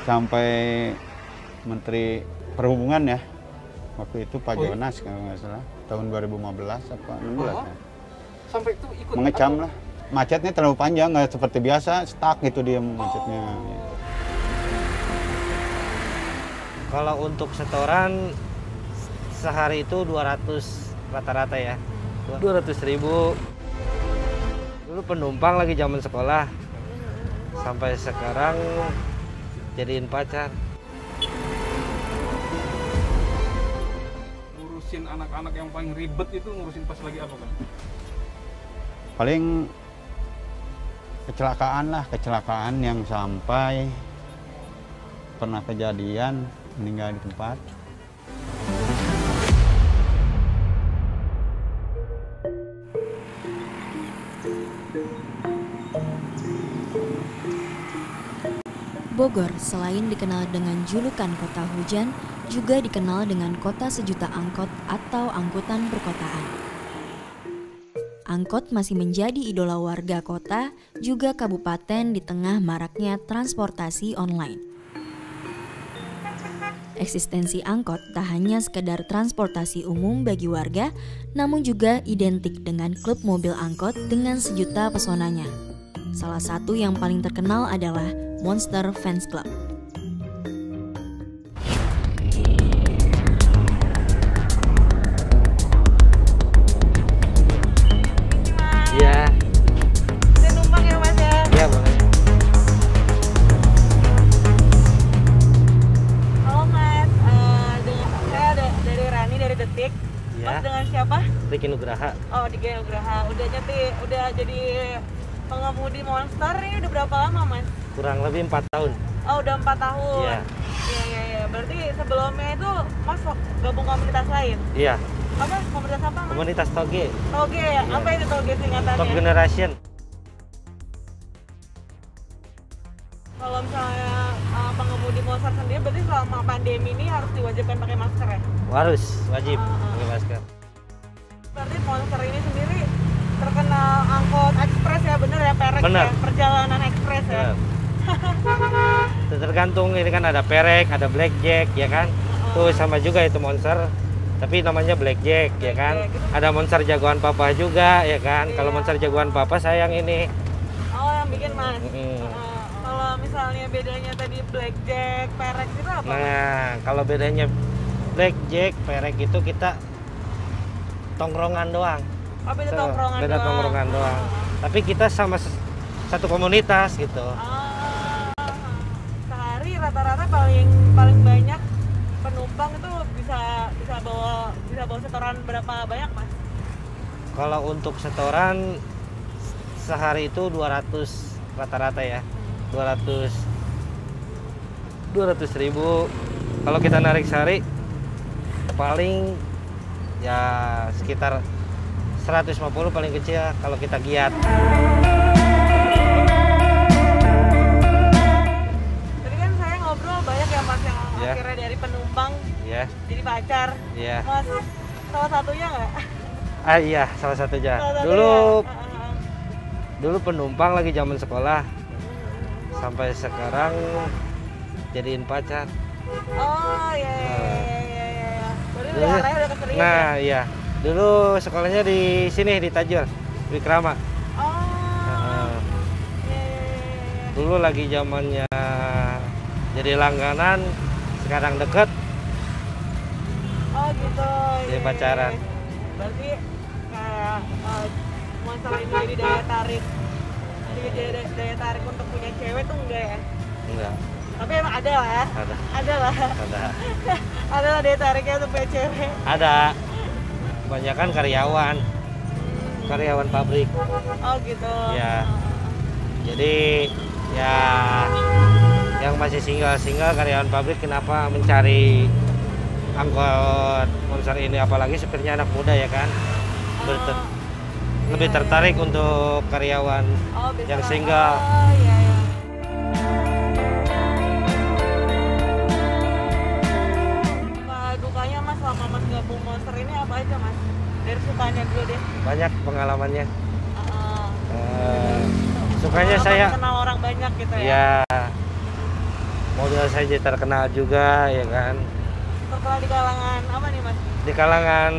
sampai Menteri Perhubungan ya. Waktu itu Pak Jonas kalau nggak salah, tahun 2015 apa 16 ya. Sampai itu ikut Mengecam lah. Macetnya terlalu panjang, nggak seperti biasa, stuck gitu dia macetnya. Kalau untuk setoran sehari itu 200 rata-rata ya. 200.000. Dulu penumpang lagi zaman sekolah. Sampai sekarang jadiin pacar. Ngurusin anak-anak yang paling ribet itu ngurusin pas lagi apa kan? Paling kecelakaan yang sampai pernah kejadian meninggal di tempat. Bogor selain dikenal dengan julukan kota hujan, juga dikenal dengan kota sejuta angkot atau angkutan perkotaan. Angkot masih menjadi idola warga kota, juga kabupaten di tengah maraknya transportasi online. Eksistensi angkot tak hanya sekedar transportasi umum bagi warga, namun juga identik dengan klub mobil angkot dengan sejuta pesonanya. Salah satu yang paling terkenal adalah Monster Fans Club. Iya. Saya numpang ya Mas ya? Iya boleh. Halo Mas, saya dari Rani dari Detik. Iya. Mas dengan siapa? Riki Nugraha. Oh, di Nugraha. Udah jadi pengemudi Monster ini udah berapa lama Mas? Kurang lebih 4 tahun. Oh, udah 4 tahun. Iya. Iya. Berarti sebelumnya itu Mas gabung komunitas lain? Iya. Apa? Komunitas apa Mas? Komunitas Toge. Toge ya? Iya. Apa itu Toge singkatannya? Top Generation. Kalau misalnya pengemudi Monster sendiri berarti selama pandemi ini harus diwajibkan pakai masker ya? Harus wajib pakai masker. Berarti Monster ini sendiri terkenal angkot ekspres ya, bener ya, perek Bener. ya, perjalanan ekspres ya. Tergantung, ini kan ada perek, ada blackjack ya kan. Tuh sama juga itu Monster. Tapi namanya blackjack ya kan. Gitu. Ada Monster jagoan papa juga ya kan. Iya. Kalau Monster jagoan papa sayang ini. Oh, yang bikin Mas. Mm-mm. Kalau misalnya bedanya tadi blackjack, perek itu apa? Nah, kalau bedanya blackjack, perek itu kita tongkrongan doang. Oh, beda Tuh, tongkrongan beda doang. tongkrongan doang. Tapi kita sama satu komunitas gitu. Sehari rata-rata paling banyak penumpang itu bisa bawa setoran berapa banyak Mas? Kalau untuk setoran sehari itu 200 rata-rata ya. 200.000. Kalau kita narik sehari paling ya sekitar 150 paling kecil kalau kita giat. Tadi kan saya ngobrol banyak ya Mas yang Iya. akhirnya dari penumpang Ya, jadi pacar. iya. Mas, salah satunya nggak? Iya, salah satunya. Salah satunya. Dulu penumpang lagi zaman sekolah. Sampai sekarang jadiin pacar. Oh iya. Berarti udah keseringan. Nah, iya. Dulu sekolahnya di sini di Tajur, di Krama. Oh. Iya. Dulu lagi zamannya jadi langganan, sekarang deket. Oh gitu. Jadi pacaran. Berarti kayak Monster ini jadi daya tarik. Jadi daya tarik untuk punya cewek tuh enggak ya? Enggak, Tapi emang ada lah ya? ada. Ada lah. Ada lah daya tariknya untuk punya cewek. Ada. Kebanyakan karyawan pabrik. Oh gitu. Ya. Jadi ya yang masih single karyawan pabrik kenapa mencari angkot Monster ini, apalagi supirnya anak muda ya kan. Lebih tertarik untuk karyawan yang single. Oh iya. Dukanya Mas selama Mas gabung Monster ini apa aja Mas? Dari sukanya dulu deh. Banyak pengalamannya. Sukanya saya kenal orang banyak gitu ya. ya mobil saya jadi terkenal juga ya kan. Terkenal di kalangan apa nih Mas? Di kalangan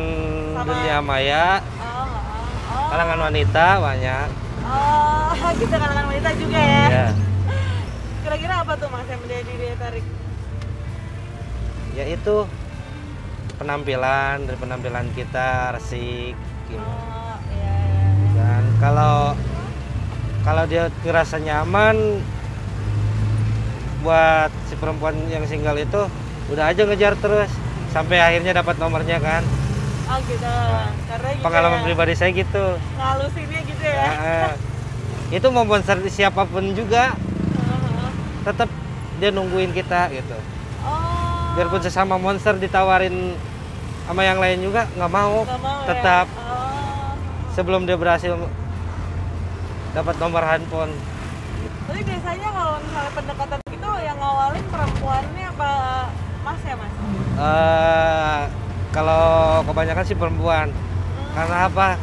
Sama- dunia maya, Oh. kalangan wanita banyak. Oh, kita kalangan wanita juga ya. Ya, Kira-kira apa tuh Mas yang menjadi daya tarik? yaitu penampilan, dari penampilan kita resik gitu. Oh, iya. Dan kalau dia ngerasa nyaman buat si perempuan yang single itu udah aja ngejar terus sampai akhirnya dapat nomornya kan. Oh gitu. Karena gitu Pengalaman ya, pribadi saya gitu. ngalusinnya gitu ya. Nah, itu mau sponsor siapapun juga tetap dia nungguin kita gitu. Oh. Biarpun sesama monster ditawarin sama yang lain juga nggak mau, Nggak mau tetap ya? Oh. sebelum dia berhasil dapat nomor handphone. Tapi biasanya kalau misalnya pendekatan gitu yang ngawalin perempuannya apa Mas ya Mas? Kalau kebanyakan sih perempuan. Karena apa?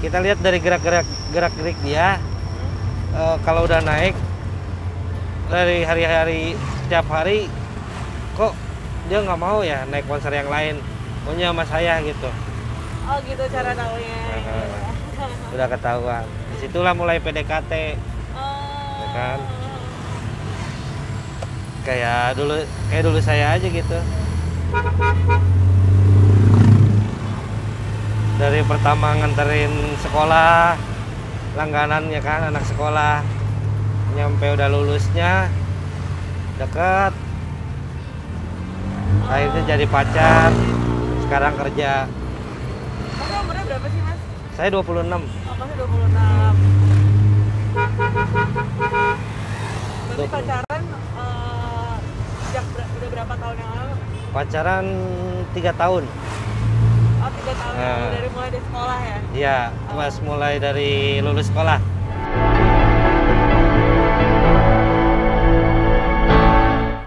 Kita lihat dari gerak-gerik dia. Kalau udah naik dari hari-hari setiap hari, kok dia nggak mau ya naik konser yang lain, maunya sama saya gitu. Oh gitu cara taunya. Udah ketahuan. Disitulah mulai PDKT. Ya kan? Kayak dulu saya aja gitu. Dari pertama nganterin sekolah, langganan ya kan, anak sekolah, nyampe udah lulusnya deket, akhirnya jadi pacar, sekarang kerja. Mas umurnya berapa sih Mas? Saya 26. Oh Masnya 26. Berarti pacaran sejak udah berapa tahun yang lalu? Pacaran 3 tahun. Oh 3 tahun yang lalu, dari mulai dari sekolah ya? Iya, pas mulai dari lulus sekolah.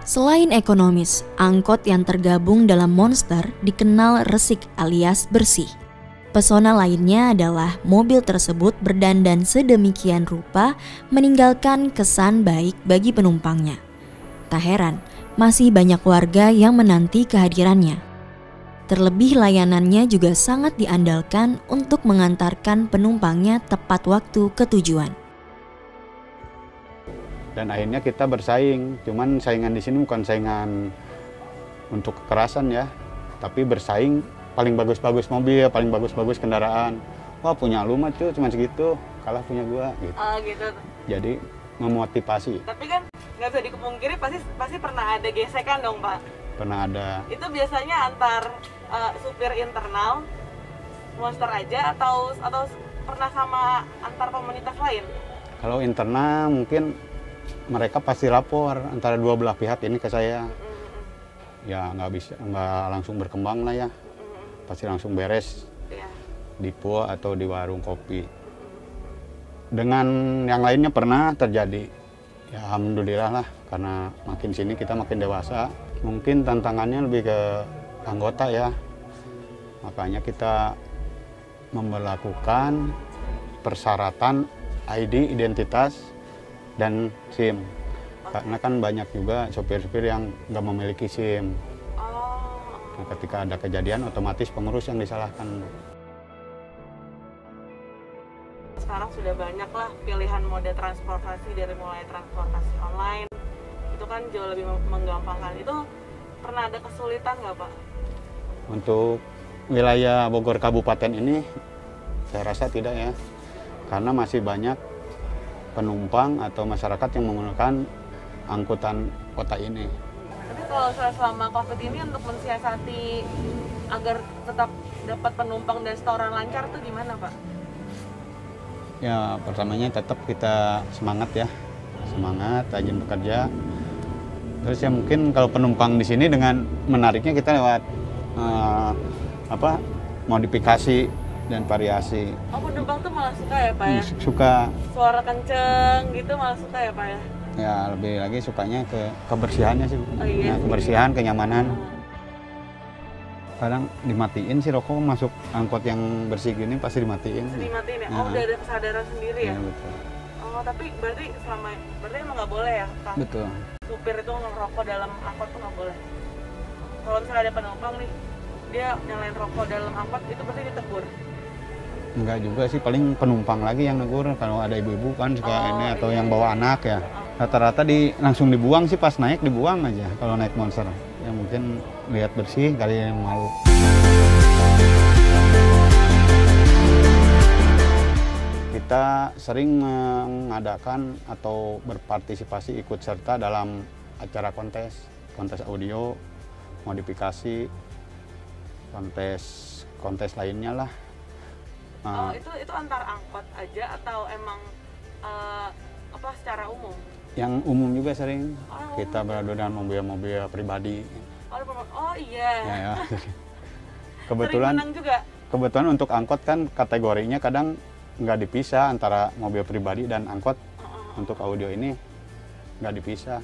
Selain ekonomis, angkot yang tergabung dalam Monster dikenal resik alias bersih. Pesona lainnya adalah mobil tersebut berdandan sedemikian rupa meninggalkan kesan baik bagi penumpangnya. Tak heran, masih banyak warga yang menanti kehadirannya. Terlebih layanannya juga sangat diandalkan untuk mengantarkan penumpangnya tepat waktu ke tujuan. Dan akhirnya kita bersaing, cuman saingan di sini bukan saingan untuk kekerasan ya, tapi bersaing paling bagus-bagus mobil, paling bagus-bagus kendaraan. Wah punya lu mah cuy, cuma segitu, kalah punya gua gitu. Oh gitu. Jadi memotivasi, Tapi kan nggak bisa dikepungkiri pasti pernah ada gesekan dong Pak. pernah ada. Itu biasanya antar supir internal Monster aja atau pernah sama antar komunitas lain? Kalau internal mungkin mereka pasti lapor antara dua belah pihak ini ke saya. Ya nggak langsung berkembang lah ya, pasti langsung beres Iya. di PUA atau di warung kopi. Dengan yang lainnya pernah terjadi. Ya alhamdulillah lah, karena makin sini kita makin dewasa. Mungkin tantangannya lebih ke anggota ya. Makanya kita memberlakukan persyaratan ID, identitas, dan SIM. Karena kan banyak juga sopir-sopir yang nggak memiliki SIM. Oh. Nah, ketika ada kejadian otomatis pengurus yang disalahkan. Sekarang sudah banyak lah pilihan moda transportasi, dari mulai transportasi online. Itu kan jauh lebih menggampangkan. Itu pernah ada kesulitan nggak Pak? Untuk wilayah Bogor Kabupaten ini saya rasa tidak ya. Karena masih banyak penumpang atau masyarakat yang menggunakan angkutan kota ini. Tapi kalau selama COVID ini untuk mensiasati agar tetap dapat penumpang dan setoran lancar tuh gimana Pak? Ya pertamanya tetap kita semangat ya, semangat, rajin bekerja. Terus ya mungkin kalau penumpang di sini dengan menariknya kita lewat modifikasi dan variasi. Oh penumpang tuh malah suka ya Pak ya? Suka. Suara kenceng gitu malah suka ya Pak ya? Ya lebih lagi sukanya ke kebersihannya sih. Oh, iya. Nah, kebersihan, kenyamanan. Kadang dimatiin sih rokok, masuk angkot yang bersih gini pasti dimatiin. Dimatiin ya? Nah. Oh udah ada kesadaran sendiri ya? Ya betul. Oh, tapi berarti emang nggak boleh ya, Kang? Betul. Supir itu ngerokok dalam angkot tuh nggak boleh. Kalau misalnya ada penumpang nih, dia nyalain rokok dalam angkot, itu pasti ditegur. Enggak juga sih, paling penumpang lagi yang negur. Kalau ada ibu-ibu kan suka ini atau iya. yang bawa anak ya. Rata-rata langsung dibuang sih, pas naik dibuang aja kalau naik Monster. Ya mungkin lihat bersih kali yang malu. Kita sering mengadakan atau berpartisipasi ikut serta dalam acara kontes audio, modifikasi, kontes lainnya lah. Oh, itu antar angkot aja atau emang secara umum? Yang umum juga sering. Oh, Kita beradu dengan mobil-mobil pribadi. Oh iya. Ya. Sering menang juga? Kebetulan untuk angkot kan kategorinya kadang nggak dipisah antara mobil pribadi dan angkot. Untuk audio ini nggak dipisah.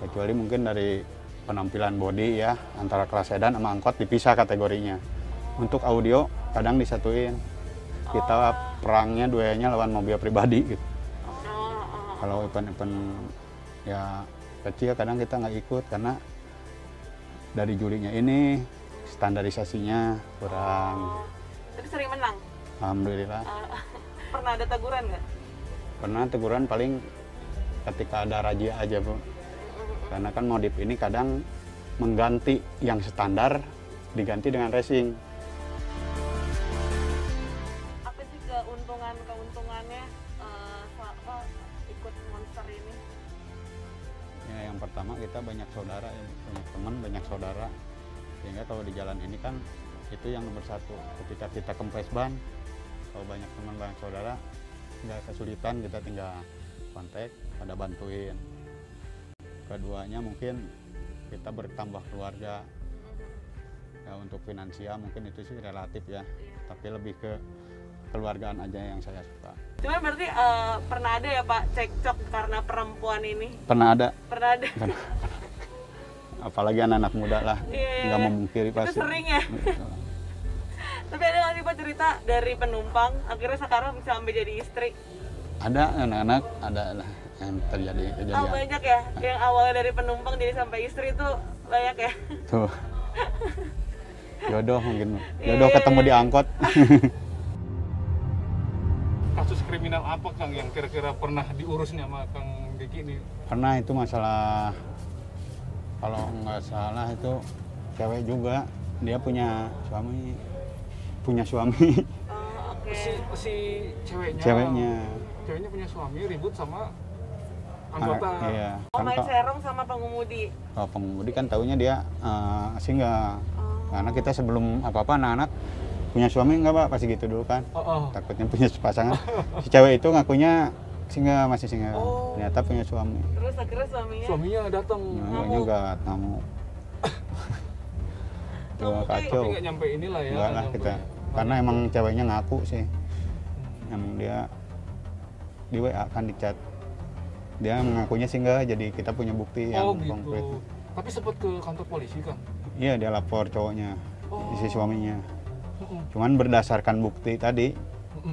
Kecuali mungkin dari penampilan body ya, antara kelas sedan sama angkot dipisah kategorinya. Untuk audio kadang disatuin. Kita perangnya duanya lawan mobil pribadi gitu. Kalau event-event ya kecil kadang kita nggak ikut karena dari jurinya ini standarisasinya kurang. Tapi sering menang? Alhamdulillah. Pernah ada teguran nggak? Pernah teguran paling ketika ada razia aja Bu. Karena kan modif ini kadang mengganti yang standar diganti dengan racing. Apa sih keuntungannya ikut Monster ini? Ya, yang pertama kita banyak saudara, banyak teman, banyak saudara. Sehingga kalau di jalan ini kan itu yang nomor satu. Ketika kita kempes ban, kalau banyak teman, banyak saudara, nggak kesulitan, kita tinggal kontak, pada bantuin. Keduanya mungkin kita bertambah keluarga. Ya, untuk finansial mungkin itu sih relatif ya, tapi lebih ke keluargaan aja yang saya suka. Cuma berarti pernah ada ya Pak cekcok karena perempuan ini? Pernah ada. Pernah ada. Apalagi anak-anak muda lah, nggak memungkiri pasti. Itu sering ya. Tapi ada nggak sih Pak cerita dari penumpang akhirnya sekarang bisa sampai jadi istri? Ada anak-anak, ada lah yang terjadi kejadian. Oh banyak ya, yang awalnya dari penumpang jadi sampai istri itu banyak ya? Tuh. Jodoh mungkin, jodoh ketemu di angkot. Kasus kriminal apa Kang yang kira-kira pernah diurus nih sama Kang Diki ini? Pernah itu masalah, kalau nggak salah itu cewek juga, dia punya suami. Oh, oke. Si Ceweknya punya suami ribut sama anggota. Iya. Oh, main Kan serong sama pengemudi. kalau pengemudi kan taunya dia single. Karena kita sebelum apa-apa anak-anak punya suami nggak Pak, pasti gitu dulu kan. Takutnya punya pasangan. Si cewek itu ngakunya single, masih single. Ternyata punya suami. Terus akhirnya Suaminya datang. Namanya nggak ngamuk. Tuh kacau. Tapi nggak nyampe inilah ya. Enggak lah nyampe. kita. Karena emang ceweknya ngaku sih. Emang dia di WA kan di chat. Dia mengakunya single, jadi kita punya bukti yang konkret. Gitu. Tapi sempat ke kantor polisi kan? Iya, dia lapor cowoknya, si suaminya. Cuman berdasarkan bukti tadi,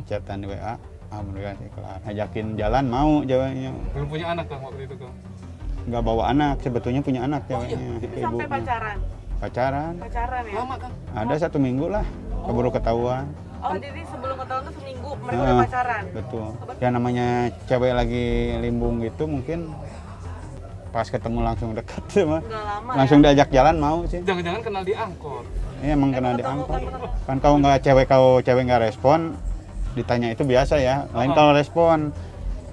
chatan di WA, alhamdulillah sih kelar. Ngajakin jalan mau ceweknya. Belum punya anak Kang waktu itu Kang? Nggak bawa anak, sebetulnya punya anak ceweknya. Tapi sampai pacaran? Pacaran. Pacaran ya? Lama Kang? Ada 1 minggu lah, keburu ketahuan. Oh jadi sebelum ketahuan tuh seminggu mereka udah pacaran? Betul. Ya namanya cewek lagi limbung gitu mungkin pas ketemu langsung dekat sama. Udah lama Langsung ya? diajak jalan mau sih. Jangan-jangan kenal di angkot? Iya emang kenal di angkot. Kan kalau cewek nggak respon, ditanya itu biasa ya. Lain kalau respon,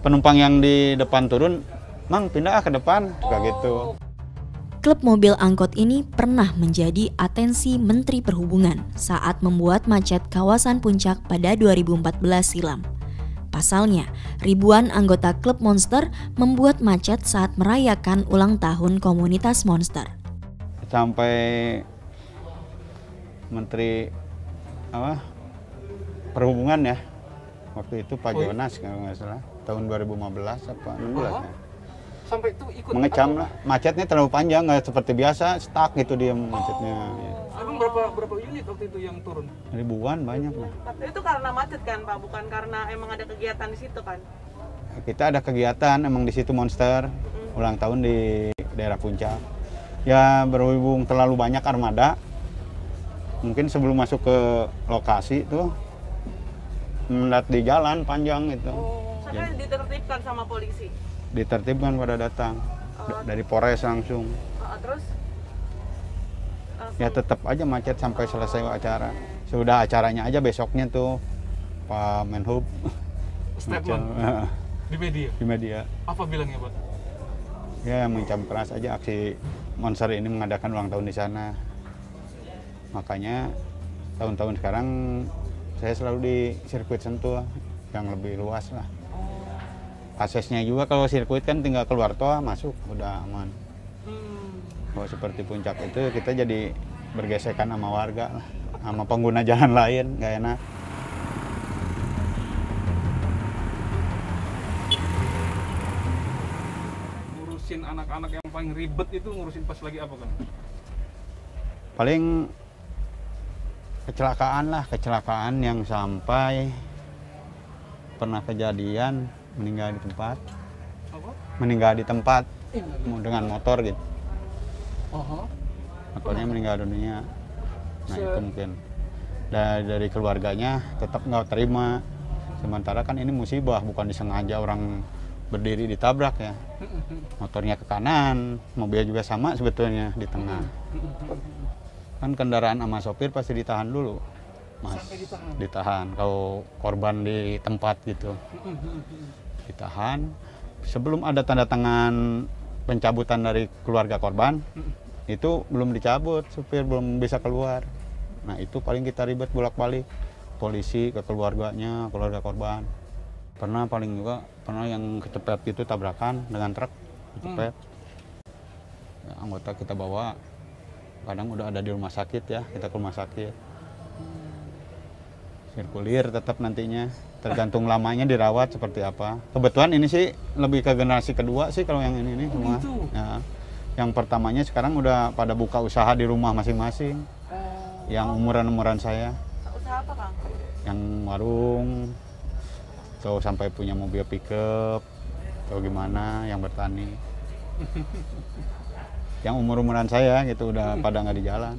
penumpang yang di depan turun, Mang pindah ke depan, kayak gitu. Klub mobil angkot ini pernah menjadi atensi Menteri Perhubungan saat membuat macet kawasan Puncak pada 2014 silam. Pasalnya, ribuan anggota klub Monster membuat macet saat merayakan ulang tahun komunitas Monster. Sampai Menteri Perhubungan ya, waktu itu Pak Jonas kalau nggak salah, tahun 2015 apa 16 ya. Sampai itu ikut Mengecam lah, macetnya terlalu panjang, nggak seperti biasa, stuck gitu dia macetnya. Emang berapa unit waktu itu yang turun? Ribuan banyak lah. Tapi itu karena macet kan Pak, bukan karena emang ada kegiatan di situ kan? kita ada kegiatan emang di situ Monster ulang tahun di daerah Puncak. Ya berhubung terlalu banyak armada, mungkin sebelum masuk ke lokasi tuh mendat di jalan panjang itu. Sampai ditertibkan sama polisi. Ditertibkan pada datang dari Polres langsung. Terus Ya tetap aja macet sampai selesai acara. Sudah acaranya aja besoknya tuh Pak Menhub Statement di media. di media. Apa bilangnya, Pak? Ya mengecam keras aja aksi Monster ini mengadakan ulang tahun di sana. Makanya tahun-tahun sekarang saya selalu di sirkuit Sentul yang lebih luas lah. Aksesnya juga kalau sirkuit kan tinggal keluar tol masuk udah aman. Kalau seperti Puncak itu kita jadi bergesekan sama warga lah, sama pengguna jalan lain nggak enak. Ngurusin anak-anak yang paling ribet itu ngurusin pas lagi apa, Kang? Paling kecelakaan lah, kecelakaan yang sampai pernah kejadian meninggal di tempat. Apa? Meninggal di tempat dengan motor gitu. Motornya meninggal dunia. Nah itu mungkin dari keluarganya tetap nggak terima. Sementara kan ini musibah, bukan disengaja orang berdiri ditabrak ya. Motornya ke kanan, mobilnya juga sama sebetulnya di tengah. Kan kendaraan sama sopir pasti ditahan dulu, Mas. Ditahan. Kalau korban di tempat gitu, ditahan. Sebelum ada tanda tangan pencabutan dari keluarga korban, itu belum dicabut, supir belum bisa keluar. Nah itu paling kita ribet bolak-balik, polisi ke keluarganya, keluarga korban. Pernah yang kecepet itu tabrakan dengan truk, kecepet. Ya, anggota kita bawa, kadang udah ada di rumah sakit ya, kita ke rumah sakit. Sirkulir tetap nantinya, tergantung lamanya dirawat seperti apa. Kebetulan ini sih lebih ke generasi kedua sih kalau yang ini semua. Ya. Yang pertamanya sekarang udah pada buka usaha di rumah masing-masing. Yang umuran-umuran saya. Usaha apa, Kang? Yang warung, atau sampai punya mobil pickup, atau gimana, yang bertani. Yang umur-umuran saya gitu udah pada nggak di jalan.